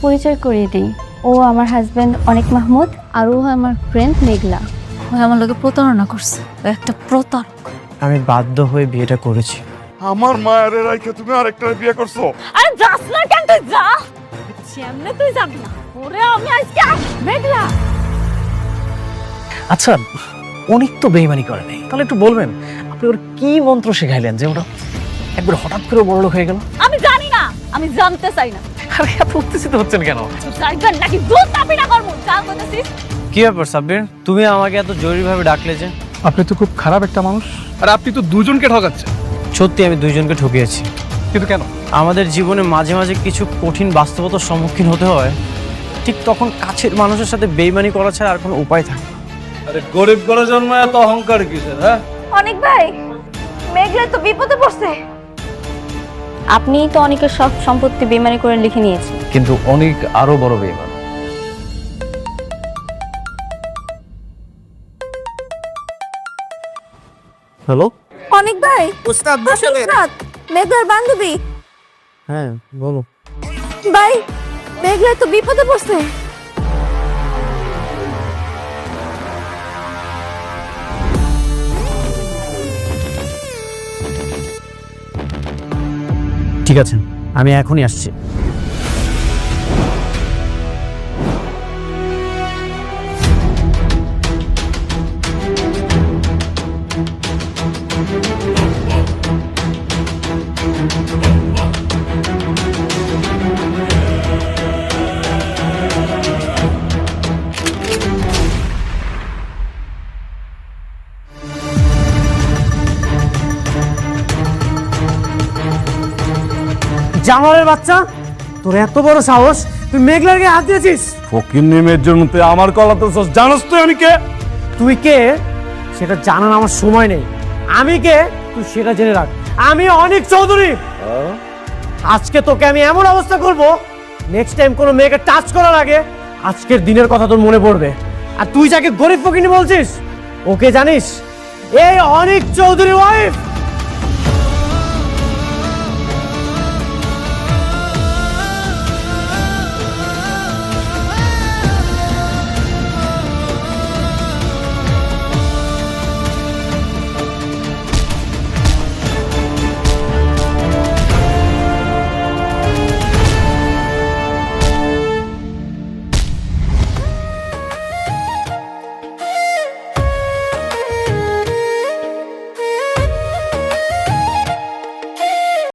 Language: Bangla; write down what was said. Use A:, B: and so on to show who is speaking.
A: পরিচয় করিয়ে দিই, ও আমার হাজব্যান্ড অনেক মাহমুদ, আর ও আমার ফ্রেন্ড মেঘলা।
B: ও আমার লোকে প্রতারণা করছে, ও একটা প্রতারক।
C: আমি বাধ্য হয়ে বিয়েটা করেছি।
D: আমার মায়ের রাইখে তুমি আরেকটা বিয়ে করছো।
B: আরে যাস না কেন, তুই যা। সামনে তুই যাবি না, ওরে আমি আজকে মেঘলা।
C: আচ্ছা, অনেক তো বেইমানি করে নাই, তাহলে একটু বলবেন আপনি ওর কি মন্ত্র শেখাইলেন যে ওটা একবার হঠাৎ করে বড়লোক হয়ে গেল?
B: আমি জানি না, আমি জানতে চাই না।
C: আরে এত উত্তেজিত হচ্ছেন কেন?
B: জায়গা নাকি দুধ চাপি না করবো, জান বলতেছিস।
C: কি ব্যাপার সাব্বির, তুমি আমাকে এত জরুরিভাবে ডাকলে যে?
E: আপনি তো খুব খারাপ একটা মানুষ, আর আপনি তো দুজনকে ঠকাচ্ছেন।
C: সত্যি আমি দুইজনকে ঠকিয়েছি,
E: কিন্তু কেন?
C: আমাদের জীবনে মাঝে মাঝে কিছু কঠিন বাস্তবতার সম্মুখীন হতে হয়, ঠিক তখন কাছের মানুষের সাথে বেইমানি করা ছাড়া আর কোনো উপায় থাকে না।
F: আরে গরিব করে জন্মায় এত অহংকার কিসের? হ্যাঁ,
B: অনেক ভাই, মেঘলা তো বিপদে পড়ছে।
A: আপনি তো অনেকের সব সম্পত্তি বেমানি করে লিখে নিয়েছেন।
F: কিন্তু অনেক আরো বড় বেঈমান।
C: হ্যালো,
B: অনেক ভাই,
C: উস্তাদ
B: মেঘলার বান্ধবী।
C: হ্যাঁ বলো।
B: ভাই, মেঘলা তো বিপদে পড়ছে।
C: ঠিক আছে, আমি এখনই আসছি। জামালের বাচ্চা, তোর এত বড় সাহস, তুই মেঘলার গায়ে হাত দিয়েছিস?
D: ফকির নেমের জন্য তুই আমার কলাতে জানোস তুই আমি কে?
C: তুই কে সেটা জানার আমার সময় নেই। আমি কে তুই সেটা জেনে রাখ। আমি অনিক চৌধুরী। আজকে তোকে আমি এমন অবস্থা করব, নেক্সট টাইম কোনো মেয়েকে টাচ করার আগে আজকের দিনের কথা তোর মনে পড়বে। আর তুই যাকে গরিব ফকিনি বলছিস, ওকে জানিস? এই অনিক চৌধুরী ওয়াইফ।